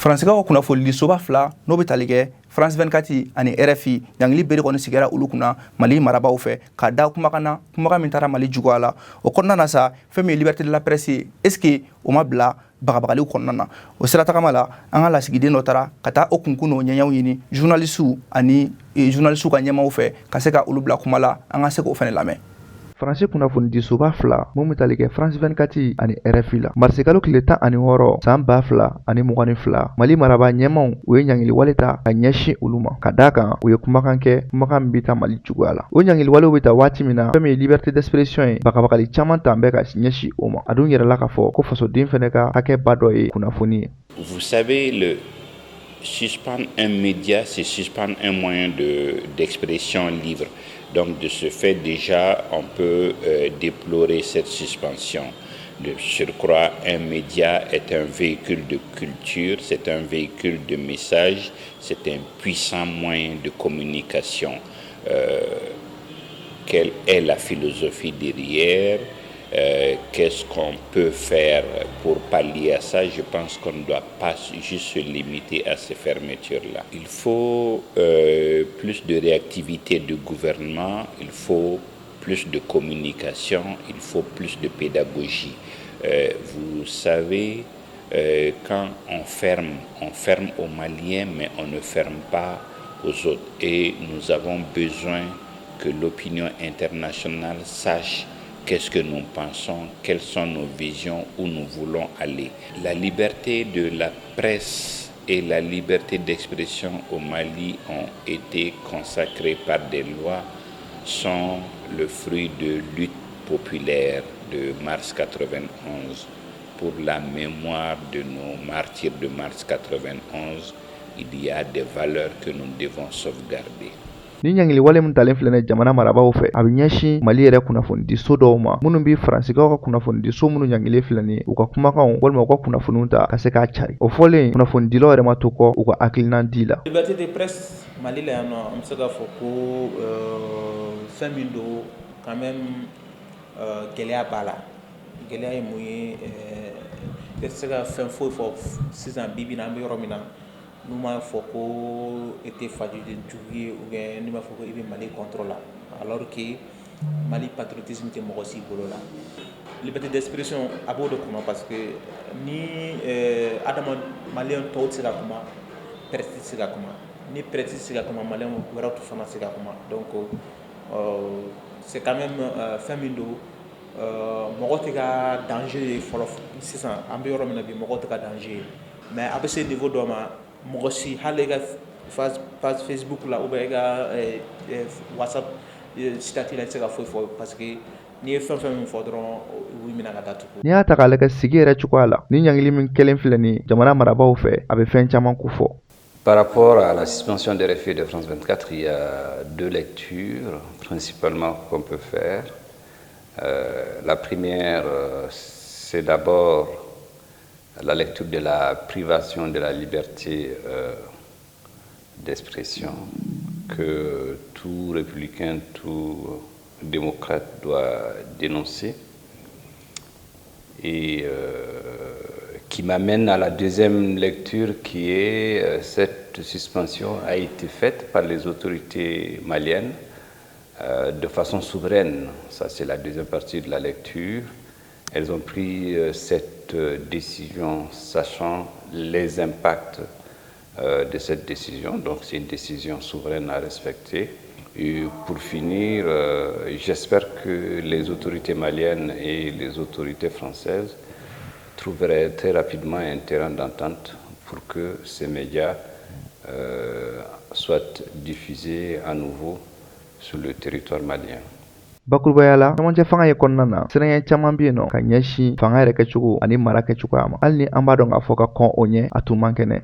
Faransiga ko kunnafoni soba fila no be tali kɛ France 24 ani RFI ɲangili bere kɔni sigera olu kunna Mali marabaw fɛ ka da kumakan min taara Mali juguya la o kɔnɔna na sa fɛn min liberté de la presse est-ce que o ma bila bagabagaliw kɔnɔna na o sira tagama la an ka lasigiden dɔ taara ka taa o kunkun n'o ɲɛɲɛw ɲini journalistes ani journalistes ka ɲɛmaw fɛ ka se ka olu bila kuma la an ka se k'o fɛnɛ lamɛn. Faransi kunnafoni di soba fila mun bɛ tali kɛ France 24 ani RFI la marisikalo tile 16 san 2022 Mali maraba ɲɛmaw u ye ɲangili wale ta ka ɲɛsin olu ma ka da kan u ye kumakan kɛ kumakan bɛ ta Mali juguya la o ɲangili walew bɛ ta waati min na fɛn min liberté d'expression ye bagabagali caman tan bɛ ka ɲɛsin o ma a dun yɛrɛla k'a fɔ ko fasoden fɛnɛ ka hakɛba dɔ ye kunnafoni ye. Vous savez, le suspendre un média, c'est suspendre un moyen d'expression libre. Donc de ce fait, déjà, on peut déplorer cette suspension. De surcroît, un média est un véhicule de culture, c'est un véhicule de message, c'est un puissant moyen de communication. Quelle est la philosophie derrière? Qu'est-ce qu'on peut faire pour pallier à ça? Je pense qu'on ne doit pas juste se limiter à ces fermetures-là. Il faut plus de réactivité du gouvernement, il faut plus de communication, il faut plus de pédagogie. Vous savez, quand on ferme aux Maliens, mais on ne ferme pas aux autres. Et nous avons besoin que l'opinion internationale sache qu'est-ce que nous pensons, quelles sont nos visions, où nous voulons aller. La liberté de la presse et la liberté d'expression au Mali ont été consacrées par des lois, sont le fruit de luttes populaires de mars 91. Pour la mémoire de nos martyrs de mars 91, il y a des valeurs que nous devons sauvegarder. Ni ɲangili wale mun talen filɛ jamana marabaw fɛ a bɛ ɲɛsin Mali yɛrɛ kunnafoni so dɔw ma minnu bɛ faransigaw ka kunnafoni so minnu ɲangili filɛ u ka kumakanw walima u ka kunnafoniw ta ka se k'a cari o fɔlen kunnafoni dilaw yɛrɛ ma to kɔ u ka hakilina di la. Liberté de presse Mali la yan nɔ an bɛ se k'a fɔ ko fɛn min don quand même gɛlɛya b'a la gɛlɛya ye mun ye tɛ se ka fɛn foyi fɔ sisan bi na an bɛ yɔrɔ min na n'u m'a fɔ ko était fajiden jugu ye ou bien n'u m'a fɔ ko i bɛ Mali contre la alors que Mali patriotisme tɛ mɔgɔ si bolo la. Liberté d'expression a b'o de kɔnɔ parce que ni maliyɛn tɔw tɛ se ka kuma presse tɛ se ka kuma ni presse tɛ se ka kuma maliyɛn wɛrɛw tɛ fana se ka kuma donc c'est quand même fɛn min don mɔgɔ tɛ ka danger ye fɔlɔ sisan an bɛ yɔrɔ min na bi mɔgɔ tɛ ka danger ye mais a bɛ se niveau dɔ ma mɔgɔ si hali i ka page Facebook la ou bien i ka WhatsApp statut la i tɛ se ka foyi fɔ parce que n'i ye fɛn min fɔ dɔrɔn u b'i minɛ ka datugu. N'i y'a ta k'a lajɛ sigi yɛrɛ cogoya la ni ɲangili min kelen filɛ nin jamana marabaw fɛ a bɛ fɛn caman ko fɔ. Par rapport à la suspension des RFI de France 24, il y a deux lectures principalement qu'on peut faire. La première, c'est d'abord la lecture de la privation de la liberté d'expression que tout républicain, tout démocrate doit dénoncer et qui m'amène à la deuxième lecture qui est cette suspension a été faite par les autorités maliennes de façon souveraine. Ça, c'est la deuxième partie de la lecture. Elles ont pris cette décision sachant les impacts de cette décision. Donc, c'est une décision souveraine à respecter. Et pour finir, j'espère que les autorités maliennes et les autorités françaises trouveraient très rapidement un terrain d'entente pour que ces médias soient diffusés à nouveau sur le territoire malien. Bakurubaya la camancɛ fanga ye kɔnɔna na siranya caman bɛ yen nɔ ka ɲɛsin fanga yɛrɛ kɛcogo ani mara kɛcogoya ma hali ni an b'a dɔn k'a fɔ ka kɔn o ɲɛ a tun man kɛnɛ